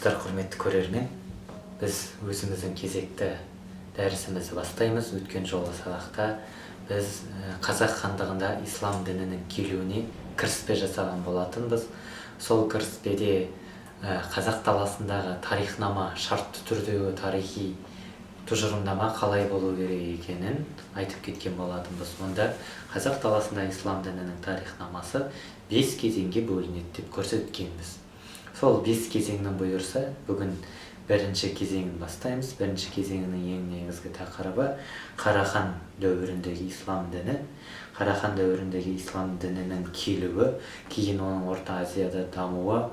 Саламатсыздар, құрметті көрермен. Біз өзіміздің кезекті дәрісімізді бастаймыз. Өткен жолы сабақта біз қазақ хандығында ислам дінінің келуіне кіріспе жасаған болатынбыз. Сол кіріспеде қазақ даласындағы тарихнама, шартты түрдегі тарихи тұжырымдама қалай болу керек екенін айтып кеткен болатынбыз. Онда қазақ даласында ислам дінінің тарихнамасы 5 кезеңге бөлінеді деп көрсеткенбіз. Сол 5 кезеңнен бұйырса, бүгін бірінші кезеңін бастаймыз. Бірінші кезеңінің ең негізгі тақырыбы Қарахан дәуіріндегі ислам діні. Қарахан дәуіріндегі ислам дінінің келуі, кейін оның Орта Азияда дамуы,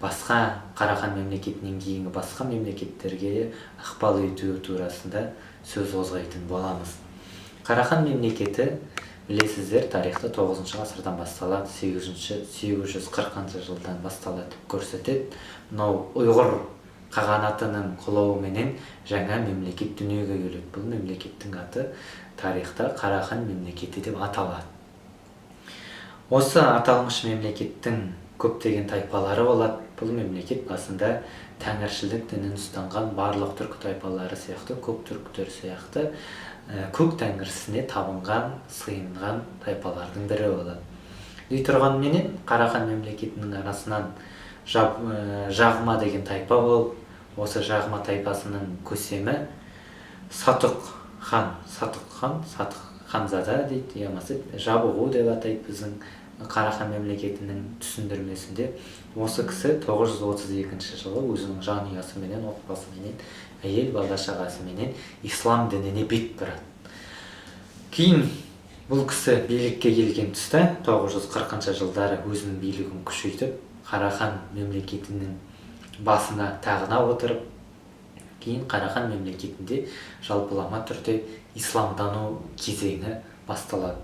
басқа Қарахан мемлекетінен кейінгі басқа мемлекеттерге ықпал етуі турасында сөз қозғайтын боламыз. Қарахан мемлекеті, білесіздер, тарихта 9 ғасырдан басталады, 840 жылдан басталады көрсетеді. Мынау ұйғыр қағанатының құлауыменен жаңа мемлекет дүниеге келеді. Бұл мемлекеттің аты тарихта Қарахан мемлекеті деп аталады. Осы аталмыш мемлекеттің көптеген тайпалары болады. Бұл мемлекет басында тәңіршілдік дінін ұстанған барлық түркі тайпалары сияқты, көк түріктер сияқты көк тәңірісіне табынған, сыйынған тайпалардың бірі болады. Дей тұрғанменен Қарахан мемлекетінің арасынан Жағма деген тайпа болып, осы Жағма тайпасының көсемі Сатық ханзада дейді, ямасы Жабығу деп атайды біздің Қарахан мемлекетінің түсіндірмесінде. Осы кісі 932 жылы өзінің жанұясыменен, отбасыменен, әйел бала-шағасыменен ислам дініне бет бұрады. Кейін бұл кісі билікке келген тұста 940 жылдары өзінің билігін күшейтіп, Қарахан мемлекетінің басына тағына отырып, кейін Қарахан мемлекетінде жалпылама түрде исламдану кезеңі басталады.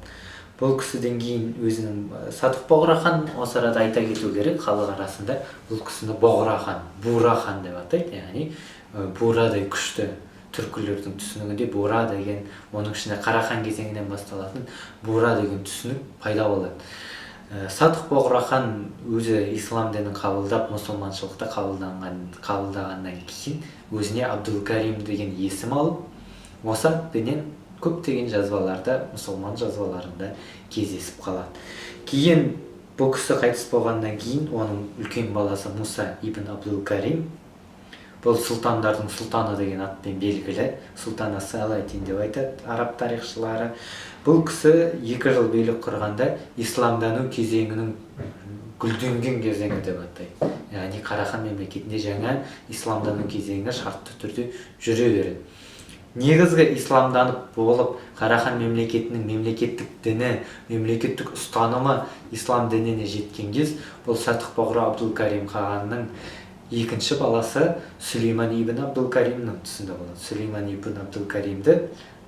Бұл кісіден кейін өзінің Сатық Боғрахан, осы арада айта кету керек, халық арасында бұл кісіні Боғрахан, Бурахан деп атайды, яғни бурадай күшті. Түркілердің түсінігінде бура деген, оның ішінде Қарахан кезеңінен басталатын бура деген түсінік пайда болады. Сатық Боғрахан өзі ислам дінін қабылдап, мұсылманшылықты қабылдағаннан кейін өзіне Абдул-Карим деген есім алып, осы атпенен көптеген жазбаларда, мұсылман жазбаларында кездесіп қалады. Кейін бұл кісі қайтыс болғаннан кейін оның үлкен баласы Муса ибн Абдул-Карим, бұл сұлтандардың сұлтаны деген атпен белгілі, сұлтан ас-Салатин деп айтады араб тарихшылары. Бұл кісі 2 жыл билік құрғанда исламдану кезеңінің гүлденген кезеңі деп атайды. Яғни Қарахан мемлекетінде жаңа исламдану кезеңі шартты түрде жүре береді. Негізгі исламданып болып, Қарахан мемлекетінің мемлекеттік діні, мемлекеттік ұстанымы ислам дініне жеткен кез, бұл Сатық Боғра Абдул-Карим қағанның екінші баласы Сүлейман ибн Абдул-Каримнің тұсында болады. Сүлейман ибн Абдул-Каримді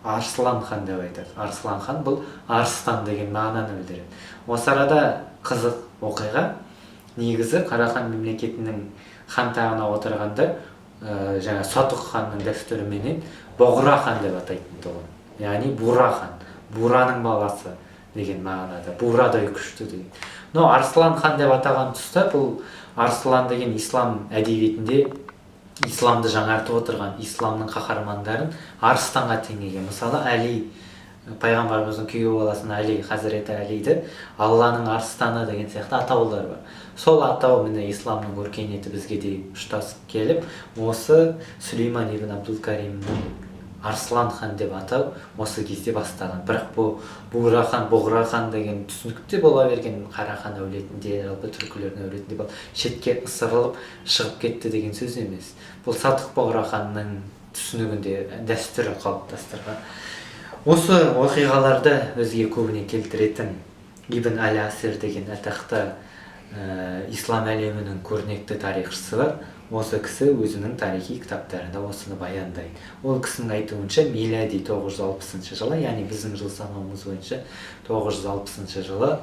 Арслан хан деп айтады. Арслан хан бұл арыстан деген мағынаны білдіреді. Осы арада қызық оқиға, негізі Қарахан мемлекетінің хан тағына отырғанда жаңа Сатық ханның дәстүріменен Боғра хан деп атайтын тұғын. Яғни Бура хан, Бураның баласы деген мағынада, Бурадай күшті деген. Но Арслан хан деп атаған тұста, бұл Арслан деген ислам әдебиетінде исламды жаңартып отырған исламның қаһармандарын арыстанға теңеген. Мысалы, Әли, пайғамбарымыздың күйеу баласын Әли, Хазіреті Әлиді Алланың арыстаны деген сияқты атаулар бар. Сол атау міне исламның өркениеті бізге де ұштасып келіп, осы Сүлейман ибн Абдул-Каримнің Арслан хан деп атау осы кезде бастаған. Бірақ бұл Бурахан, Боғрахан деген түсінікте бола берген Қарахан әулетінде, жалпы түркілердің әулетінде бұл шетке ысырылып шығып кетті деген сөз емес. Бұл Сатық Боғраханның түсінігінде дәстүрі қалыптастырған. Осы оқиғаларды өзге көбіне келтіретін Ибн Әл-Асир деген атақты ислам әлемінің көрнекті тарихшысы бар. Осы кісі өзінің тарихи кітаптарында осыны баяндайды. Ол кісінің айтуынша милади 960 жылы, яғни біздің жыл санауымыз бойынша 960 жылы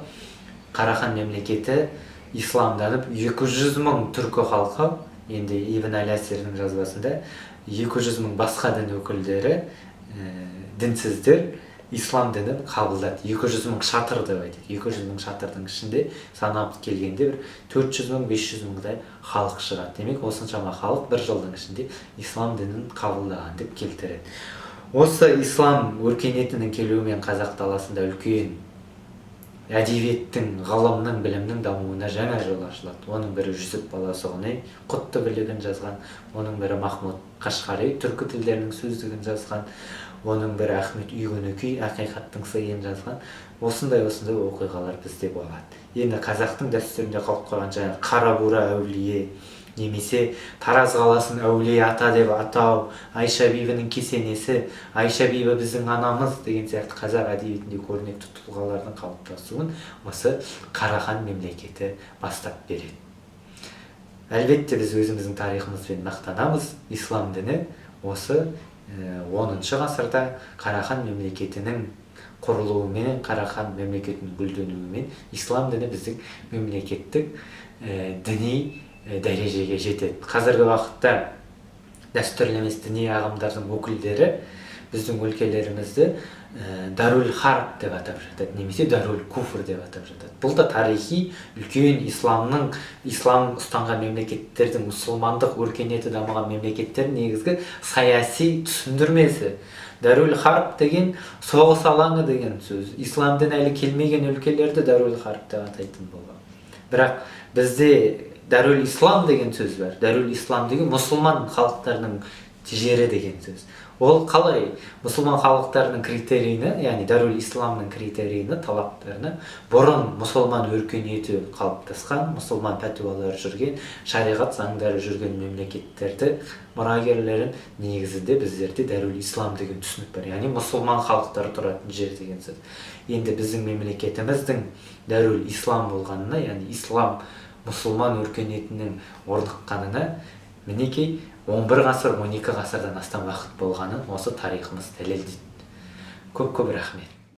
Қарахан мемлекеті исламданып 200 мың түркі халқы, енді Ибн Әл-Асирдің жазбасында 200 мың басқа дін өкілдері, дінсіздер ислам дінін қабылдады. 200 мың шатыр деп айтады. 200 мың шатырдың ішінде санап келгенде бір 400 мың 500 мыңдай халық шығады. Демек осыншама халық бір жылдың ішінде ислам дінін қабылдаған деп келтіреді. Осы ислам өркениетінің келуімен қазақ даласында үлкен әдебиеттің, ғылымның, білімнің дамуына жаңа жол ашылады. Оның бірі Жүсіп Баласағұнай құттыбілігін жазған, оның бірі Махмұд Қашқари түркі тілдерінің сөздігін жазған, оның бірі Ахмет Үйгенекей ақиқаттың сыйын жазған. Осындай оқиғалар бізде болады. Енді қазақтың дәстүрінде қалып қойған жаңағы қара бура әулие, немесе Тараз қаласын әулие ата деп атау, Айша бибінің кесенесі, Айша бибі біздің анамыз деген сияқты қазақ әдебиетінде көрнекті тұлғалардың қалыптасуын осы Қарахан мемлекеті бастап береді. Әлбетте біз өзіміздің тарихымызбен мақтанамыз. Ислам діні осы 10-шы ғасырда Қарахан мемлекетінің құрылуымен, Қарахан мемлекетінің гүлденуімен ислам діні біздің мемлекеттік діни дәрежеге жетеді. Қазіргі уақытта дәстүрлі емес діни ағымдардың өкілдері біздің өлкелерімізді Дарул Харб деп атап жатады, немесе Дарул Куфр деп атап жатады. Бұл да тарихи үлкен ислам ұстанған мемлекеттердің, мұсылмандық өркениеті дамыған мемлекеттердің негізгі саяси түсіндірмесі. Дарул Харб деген соғыс алаңы деген сөз. Ислам діні әлі келмеген өлкелерді Дарул Харб деп атайтын болған. Бірақ бізде Дарул Ислам деген сөз бар. Дарул Ислам деген мұсылман халықтарының жері деген сөз. Ол қалай мұсылман халықтарының критерийні, яғни Дарул Исламның критерийні, талаптарына бұрын мұсылман өркениеті қалыптасқан, мұсылман пәтуалары жүрген, шариғат заңдары жүрген мемлекеттерді мұрагерлерін негізінде біздерде Дарул Ислам деген түсінік бар. Яғни мұсылман халықтары тұратын жер деген сөз. Енді біздің мемлекетіміздің Дарул Ислам болғанына, яғни ислам мұсылман өркениетінің орныққанына мінекей 11 ғасыр, 12 ғасырдан астам уақыт болғанын осы тарихымыз дәлелдейді. Көп рахмет.